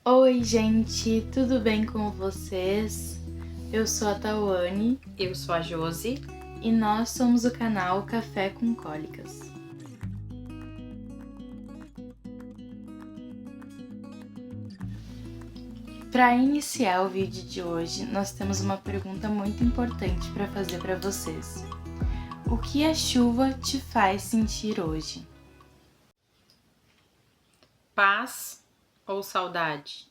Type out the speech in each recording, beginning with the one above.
Oi, gente, tudo bem com vocês? Eu sou a Tawane. Eu sou a Josi. E nós somos o canal Café com Cólicas. Para iniciar o vídeo de hoje, nós temos uma pergunta muito importante para fazer para vocês. O que a chuva te faz sentir hoje? Paz ou saudade?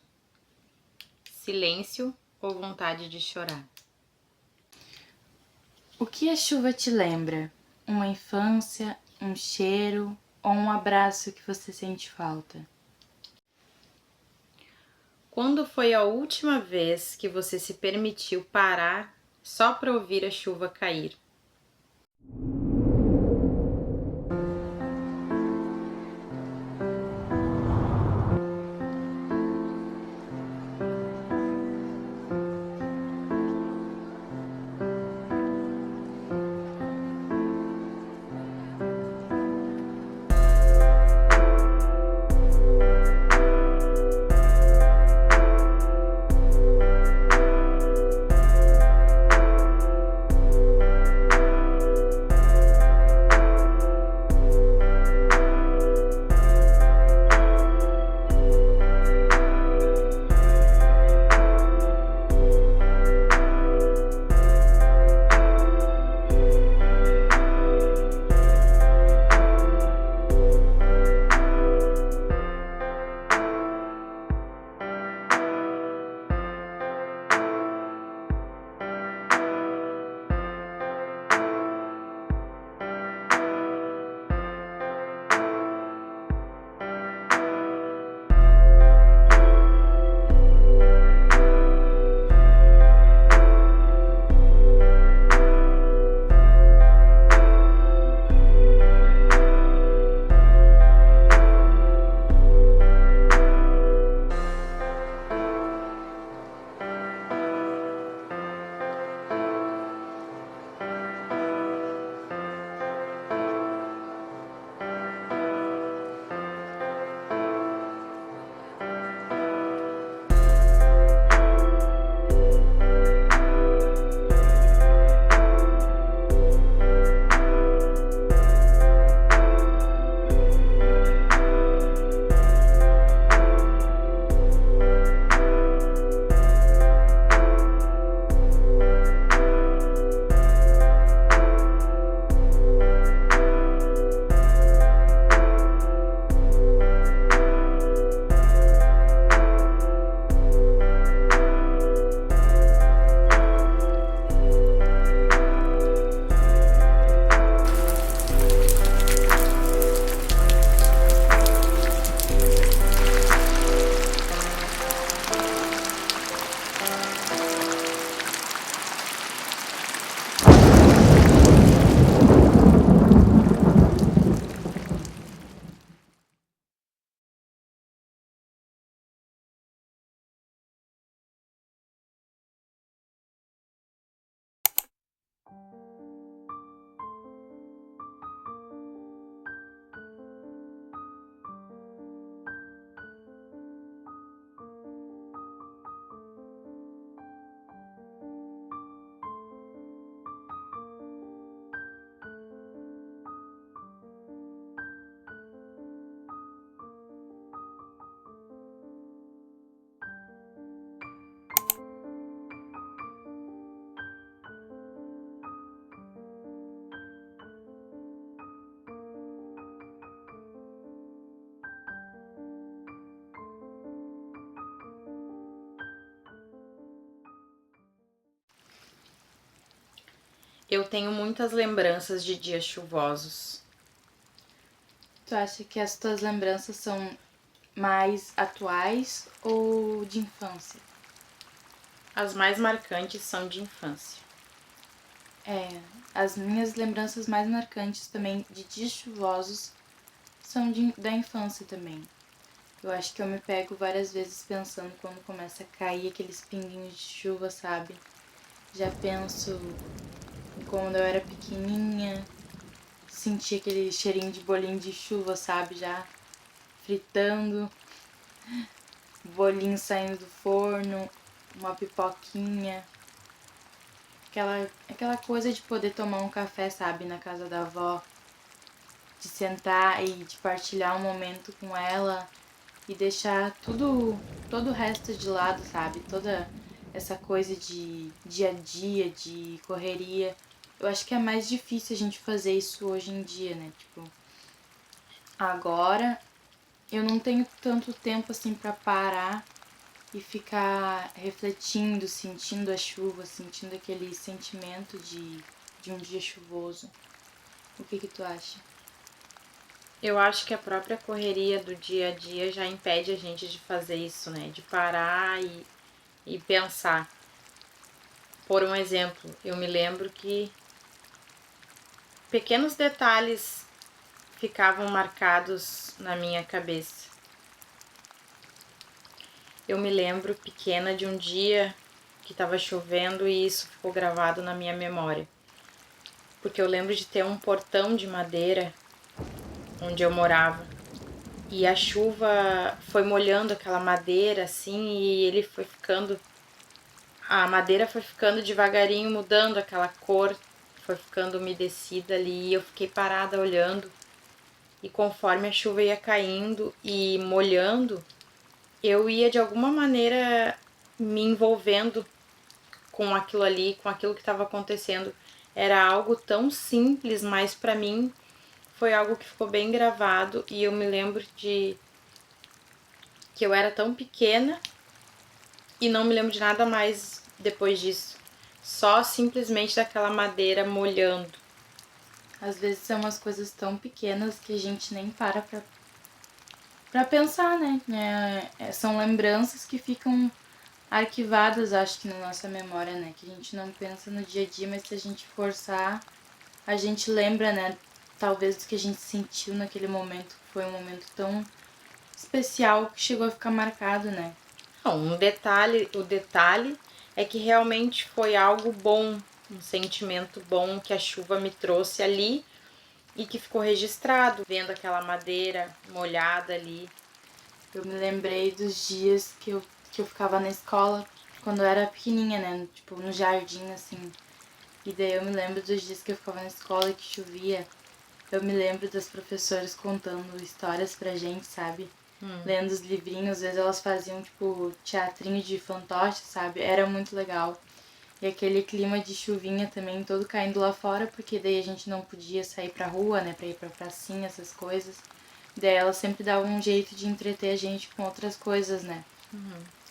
Silêncio ou vontade de chorar? O que a chuva te lembra? Uma infância, um cheiro ou um abraço que você sente falta? Quando foi a última vez que você se permitiu parar só para ouvir a chuva cair? Eu tenho muitas lembranças de dias chuvosos. Tu acha que as tuas lembranças são mais atuais ou de infância? As mais marcantes são de infância. As minhas lembranças mais marcantes também de dias chuvosos são da infância também. Eu acho que eu me pego várias vezes pensando quando começa a cair aqueles pinguinhos de chuva, sabe? Já penso em quando eu era pequenininha, sentia aquele cheirinho de bolinho de chuva, sabe? Já fritando. bolinho saindo do forno, uma pipoquinha. Aquela coisa de poder tomar um café, sabe, na casa da avó. De sentar e de partilhar um momento com ela e deixar todo o resto de lado, sabe? Toda essa coisa de dia a dia, de correria. Eu acho que é mais difícil a gente fazer isso hoje em dia, né? Tipo, agora eu não tenho tanto tempo assim pra parar e ficar refletindo, sentindo a chuva, sentindo aquele sentimento de um dia chuvoso. O que tu acha? Eu acho que a própria correria do dia a dia já impede a gente de fazer isso, né? De parar e pensar. Por um exemplo, eu me lembro que pequenos detalhes ficavam marcados na minha cabeça. Eu me lembro pequena de um dia que estava chovendo e isso ficou gravado na minha memória. Porque eu lembro de ter um portão de madeira onde eu morava. E a chuva foi molhando aquela madeira assim e ele foi ficando. A madeira foi ficando devagarinho mudando aquela cor, foi ficando umedecida ali e eu fiquei parada olhando. E conforme a chuva ia caindo e molhando, eu ia de alguma maneira me envolvendo com aquilo ali, com aquilo que estava acontecendo. Era algo tão simples, mas para mim foi algo que ficou bem gravado e eu me lembro de que eu era tão pequena e não me lembro de nada mais depois disso. Só simplesmente daquela madeira molhando. Às vezes são umas coisas tão pequenas que a gente nem para pra pensar, né? São lembranças que ficam arquivadas, acho que na nossa memória, né? Que a gente não pensa no dia a dia, mas se a gente forçar, a gente lembra, né? Talvez do que a gente sentiu naquele momento, que foi um momento tão especial que chegou a ficar marcado, né? Não, o detalhe é que realmente foi algo bom, um sentimento bom que a chuva me trouxe ali e que ficou registrado, vendo aquela madeira molhada ali. Eu me lembrei dos dias que eu ficava na escola, quando eu era pequenininha, né? Tipo, no jardim, assim. E daí eu me lembro dos dias que eu ficava na escola e que chovia. Eu me lembro das professoras contando histórias pra gente, sabe? Lendo os livrinhos, às vezes elas faziam, tipo, teatrinho de fantoche, sabe? Era muito legal. E aquele clima de chuvinha também, todo caindo lá fora, porque daí a gente não podia sair pra rua, né? Pra ir pra pracinha, essas coisas. Daí elas sempre davam um jeito de entreter a gente com outras coisas, né?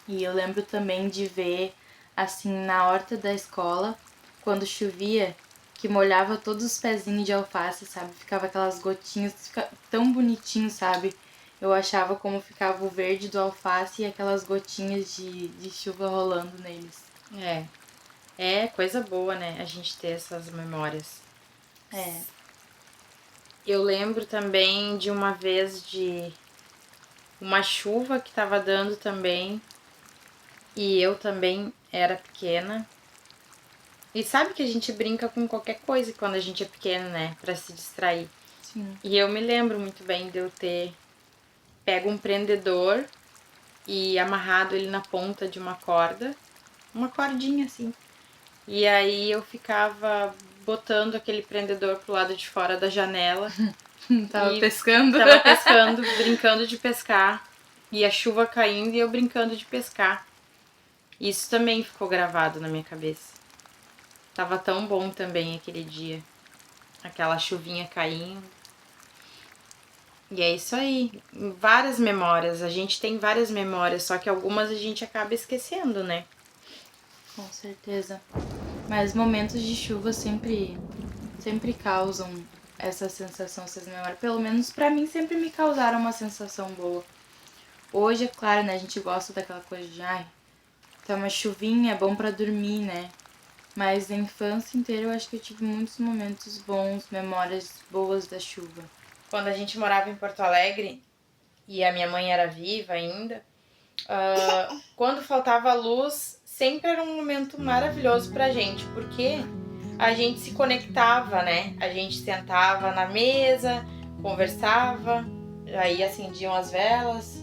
E eu lembro também de ver, assim, na horta da escola, quando chovia, que molhava todos os pezinhos de alface, sabe? Ficava aquelas gotinhas, fica tão bonitinho, sabe? Eu achava como ficava o verde do alface e aquelas gotinhas de chuva rolando neles. É coisa boa, né? A gente ter essas memórias. É. Eu lembro também de uma vez de uma chuva que tava dando também e eu também era pequena. E sabe que a gente brinca com qualquer coisa quando a gente é pequena, né? Pra se distrair. Sim. E eu me lembro muito bem de eu ter pego um prendedor e amarrado ele na ponta de uma corda, uma cordinha assim. E aí eu ficava botando aquele prendedor pro lado de fora da janela. Tava pescando? Tava pescando, brincando de pescar. E a chuva caindo e eu brincando de pescar. Isso também ficou gravado na minha cabeça. Tava tão bom também aquele dia. Aquela chuvinha caindo. E é isso aí. Várias memórias. A gente tem várias memórias, só que algumas a gente acaba esquecendo, né? Com certeza. Mas momentos de chuva sempre causam essa sensação, essas memórias. Pelo menos pra mim sempre me causaram uma sensação boa. Hoje, é claro, né, a gente gosta daquela coisa de, ai, tá uma chuvinha, é bom pra dormir, né? Mas na infância inteira eu acho que eu tive muitos momentos bons, memórias boas da chuva. Quando a gente morava em Porto Alegre e a minha mãe era viva ainda, quando faltava luz, sempre era um momento maravilhoso pra gente, porque a gente se conectava, né? A gente sentava na mesa, conversava, aí acendiam as velas.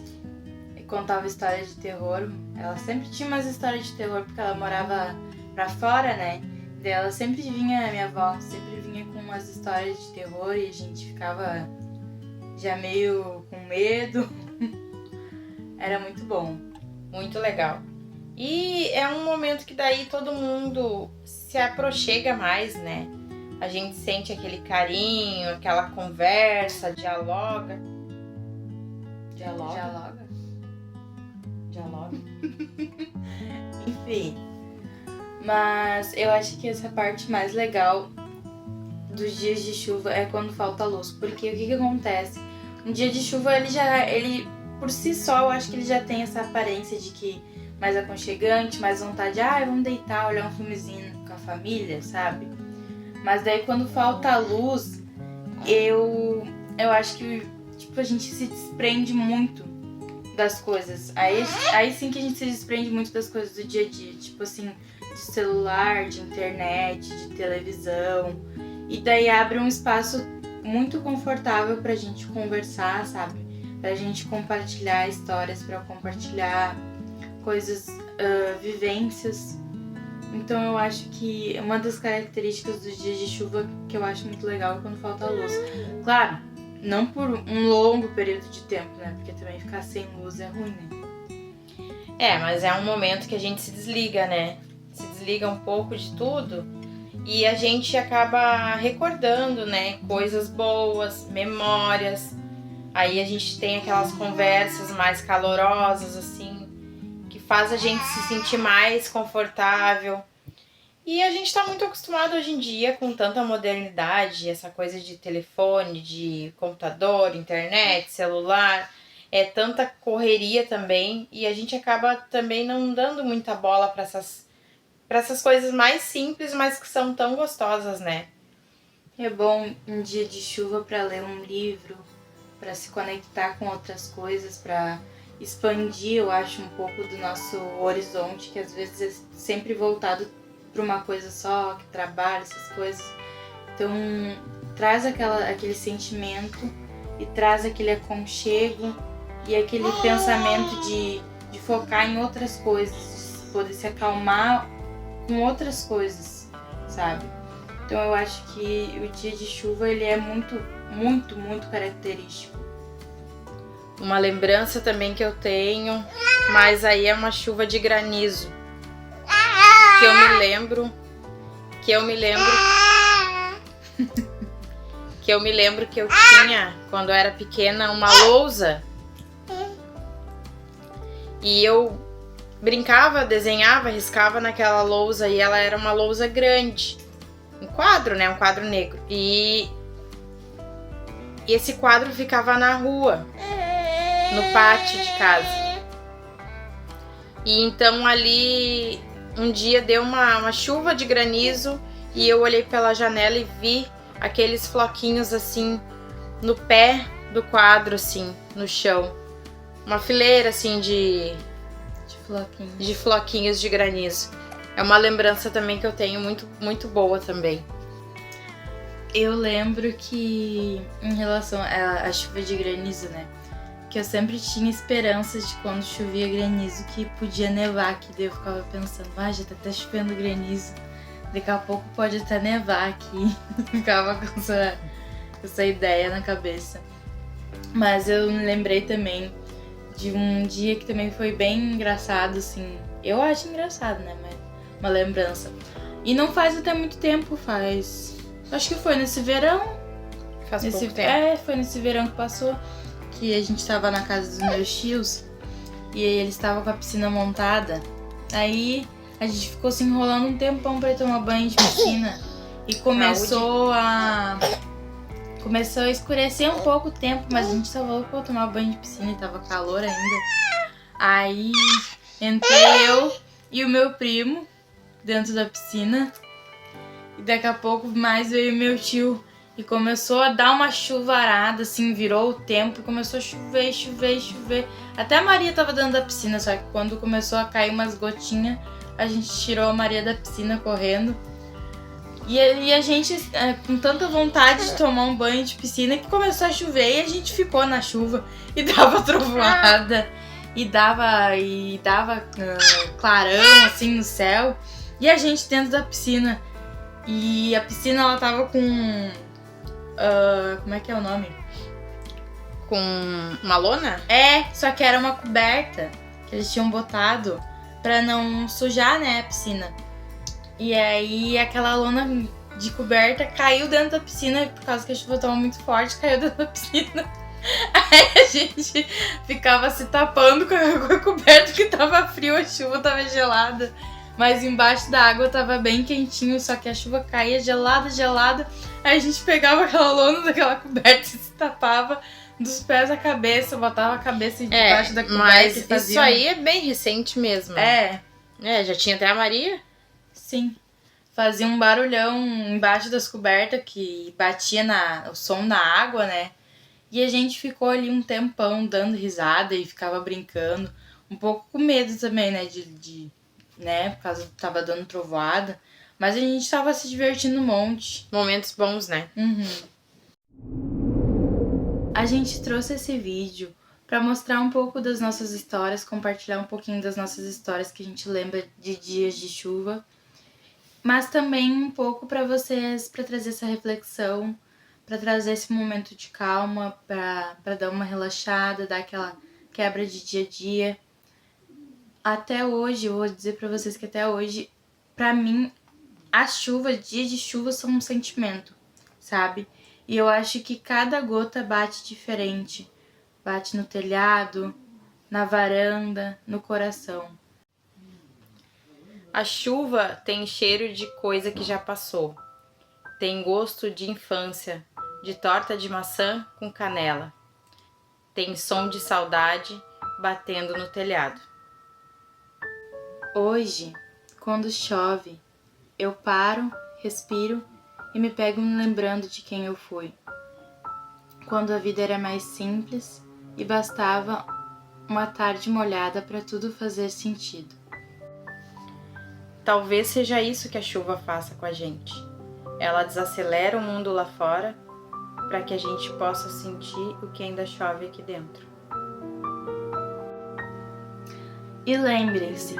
contava história de terror. Ela sempre tinha umas histórias de terror porque ela morava pra fora, né? Daí ela sempre vinha, minha avó sempre vinha com umas histórias de terror e a gente ficava já meio com medo. Era muito bom. Muito legal. E é um momento que daí todo mundo se aproxima mais, né? A gente sente aquele carinho, aquela conversa, dialoga. Dialoga? Enfim. Mas eu acho que essa parte mais legal dos dias de chuva é quando falta luz. Porque o que acontece? Um dia de chuva, ele por si só, eu acho que ele já tem essa aparência de que mais aconchegante, mais vontade de, vamos deitar, olhar um filmezinho com a família, sabe? Mas daí quando falta a luz, eu acho que tipo, a gente se desprende muito das coisas. Aí sim que a gente se desprende muito das coisas do dia a dia. Tipo assim, de celular, de internet, de televisão. E daí abre um espaço muito confortável pra gente conversar, sabe? Pra gente compartilhar histórias, pra compartilhar coisas, vivências. Então eu acho que uma das características dos dias de chuva que eu acho muito legal é quando falta luz. Claro, não por um longo período de tempo, né? Porque também ficar sem luz é ruim, né? Mas é um momento que a gente se desliga, né? Se desliga um pouco de tudo e a gente acaba recordando, né? Coisas boas, memórias. Aí a gente tem aquelas conversas mais calorosas, assim, que faz a gente se sentir mais confortável. E a gente tá muito acostumado hoje em dia com tanta modernidade, essa coisa de telefone, de computador, internet, celular, tanta correria também, e a gente acaba também não dando muita bola para essas coisas mais simples, mas que são tão gostosas, né? É bom um dia de chuva para ler um livro, para se conectar com outras coisas, para expandir, eu acho, um pouco do nosso horizonte, que às vezes é sempre voltado para uma coisa só, que trabalha, essas coisas. Então, traz aquele sentimento e traz aquele aconchego e aquele pensamento de focar em outras coisas, de poder se acalmar com outras coisas, sabe? Então, eu acho que o dia de chuva, ele é muito, muito, muito característico. Uma lembrança também que eu tenho, mas aí é uma chuva de granizo. Que eu me lembro que eu tinha, quando eu era pequena, uma lousa. E eu brincava, desenhava, riscava naquela lousa e ela era uma lousa grande. Um quadro, né? Um quadro negro. E esse quadro ficava na rua, no pátio de casa. E então ali um dia deu uma chuva de granizo e eu olhei pela janela e vi aqueles floquinhos assim no pé do quadro, assim, no chão. Uma fileira assim de floquinhos de granizo. É uma lembrança também que eu tenho muito, muito boa também. Eu lembro que, em relação à chuva de granizo, né? Que eu sempre tinha esperanças de quando chovia granizo que podia nevar aqui. Daí eu ficava pensando, já tá até chovendo granizo. Daqui a pouco pode até nevar aqui. Ficava com essa ideia na cabeça. Mas eu me lembrei também de um dia que também foi bem engraçado, assim. Eu acho engraçado, né? Mas uma lembrança. E não faz até muito tempo, acho que foi nesse verão. Faz pouco tempo. Foi nesse verão que passou. Que a gente tava na casa dos meus tios. E aí eles estavam com a piscina montada. Aí a gente ficou se enrolando um tempão pra ir tomar banho de piscina. E começou a escurecer um pouco o tempo, mas a gente tava louco pra tomar banho de piscina e tava calor ainda. Aí entrei eu e o meu primo dentro da piscina. E daqui a pouco mais veio meu tio. E começou a dar uma chuvarada, assim, virou o tempo e começou a chover. Até a Maria tava dentro da piscina, só que quando começou a cair umas gotinhas, a gente tirou a Maria da piscina correndo. E a gente, com tanta vontade de tomar um banho de piscina, que começou a chover e a gente ficou na chuva e dava trovoada. e dava clarão assim no céu, e a gente dentro da piscina. E a piscina ela tava com como é que é o nome? Com uma lona? É, só que era uma coberta que eles tinham botado pra não sujar, né, a piscina. E aí aquela lona de coberta caiu dentro da piscina por causa que a chuva tava muito forte, caiu dentro da piscina. Aí a gente ficava se tapando com a coberta que tava frio, a chuva tava gelada. Mas embaixo da água tava bem quentinho, só que a chuva caía gelada. Aí a gente pegava aquela lona daquela coberta e se tapava dos pés à cabeça, botava a cabeça debaixo da coberta. Mas e fazia isso aí é bem recente mesmo. Já tinha até a Maria? Sim. Fazia um barulhão embaixo das cobertas que batia o som na água, né? E a gente ficou ali um tempão dando risada e ficava brincando. Um pouco com medo também, né? Né? Por causa que tava dando trovoada. Mas a gente tava se divertindo um monte. Momentos bons, né? A gente trouxe esse vídeo pra mostrar um pouco das nossas histórias, compartilhar um pouquinho das nossas histórias que a gente lembra de dias de chuva. Mas também um pouco pra vocês, pra trazer essa reflexão, pra trazer esse momento de calma, pra dar uma relaxada, dar aquela quebra de dia a dia. Até hoje, eu vou dizer pra vocês que até hoje, pra mim, a chuva, dias de chuva são um sentimento, sabe? E eu acho que cada gota bate diferente. Bate no telhado, na varanda, no coração. A chuva tem cheiro de coisa que já passou. Tem gosto de infância, de torta de maçã com canela. Tem som de saudade batendo no telhado. Hoje, quando chove, eu paro, respiro e me pego me lembrando de quem eu fui. Quando a vida era mais simples e bastava uma tarde molhada para tudo fazer sentido. Talvez seja isso que a chuva faça com a gente. Ela desacelera o mundo lá fora para que a gente possa sentir o que ainda chove aqui dentro. E lembrem-se,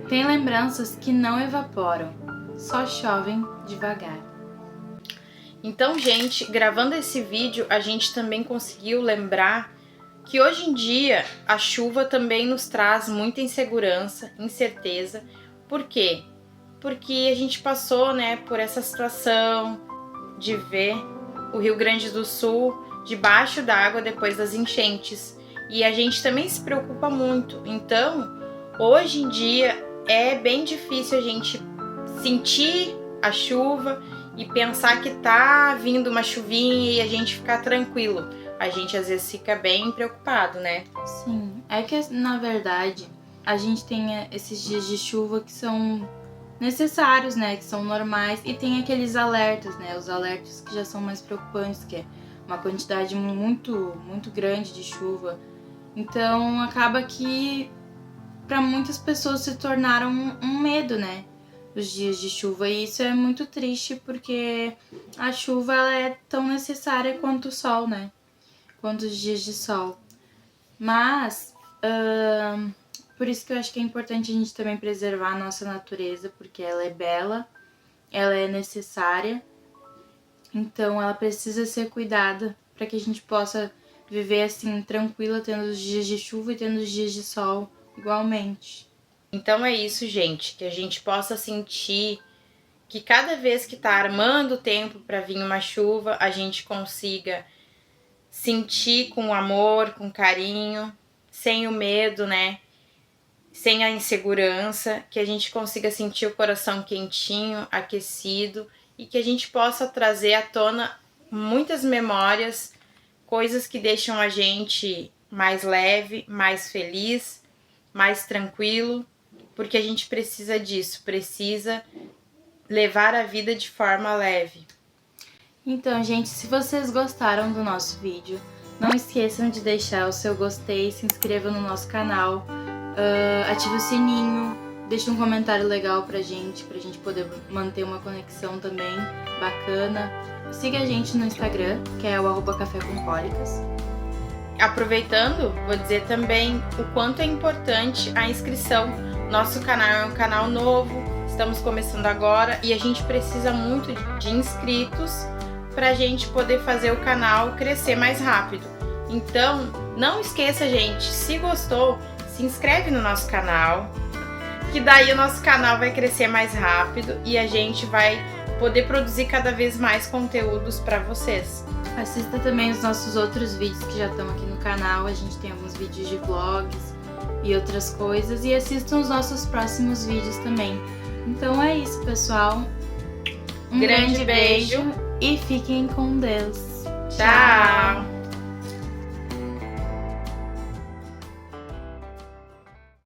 tem lembranças que não evaporam, só chovem devagar. Então, gente, gravando esse vídeo, a gente também conseguiu lembrar que hoje em dia a chuva também nos traz muita insegurança, incerteza. Por quê? Porque a gente passou, né, por essa situação de ver o Rio Grande do Sul debaixo d'água depois das enchentes. E a gente também se preocupa muito. Então, hoje em dia é bem difícil a gente sentir a chuva e pensar que tá vindo uma chuvinha e a gente ficar tranquilo. A gente às vezes fica bem preocupado, né? Sim, é que na verdade a gente tem esses dias de chuva que são necessários, né, que são normais, e tem aqueles alertas, né, os alertas que já são mais preocupantes, que é uma quantidade muito grande de chuva. Então acaba que para muitas pessoas se tornaram um medo, né, os dias de chuva, e isso é muito triste porque a chuva ela é tão necessária quanto o sol, né, quanto os dias de sol. Mas por isso que eu acho que é importante a gente também preservar a nossa natureza, porque ela é bela, ela é necessária, então ela precisa ser cuidada para que a gente possa viver assim tranquila, tendo os dias de chuva e tendo os dias de sol igualmente. Então é isso, gente, que a gente possa sentir que cada vez que tá armando o tempo para vir uma chuva, a gente consiga sentir com amor, com carinho, sem o medo, né? Sem a insegurança, que a gente consiga sentir o coração quentinho, aquecido, e que a gente possa trazer à tona muitas memórias, coisas que deixam a gente mais leve, mais feliz, mais tranquilo, porque a gente precisa disso, precisa levar a vida de forma leve. Então, gente, se vocês gostaram do nosso vídeo, não esqueçam de deixar o seu gostei, se inscreva no nosso canal, ative o sininho, deixe um comentário legal pra gente poder manter uma conexão também bacana. Siga a gente no Instagram, que é o @cafécompólicas. aproveitando, vou dizer também o quanto é importante a inscrição. Nosso canal é um canal novo, estamos começando agora e a gente precisa muito de inscritos para a gente poder fazer o canal crescer mais rápido. Então, não esqueça, gente, se gostou, se inscreve no nosso canal, que daí o nosso canal vai crescer mais rápido e a gente vai poder produzir cada vez mais conteúdos para vocês. Assista também os nossos outros vídeos que já estão aqui no canal. A gente tem alguns vídeos de vlogs e outras coisas. E assistam os nossos próximos vídeos também. Então é isso, pessoal. Um grande beijo e fiquem com Deus. Tchau!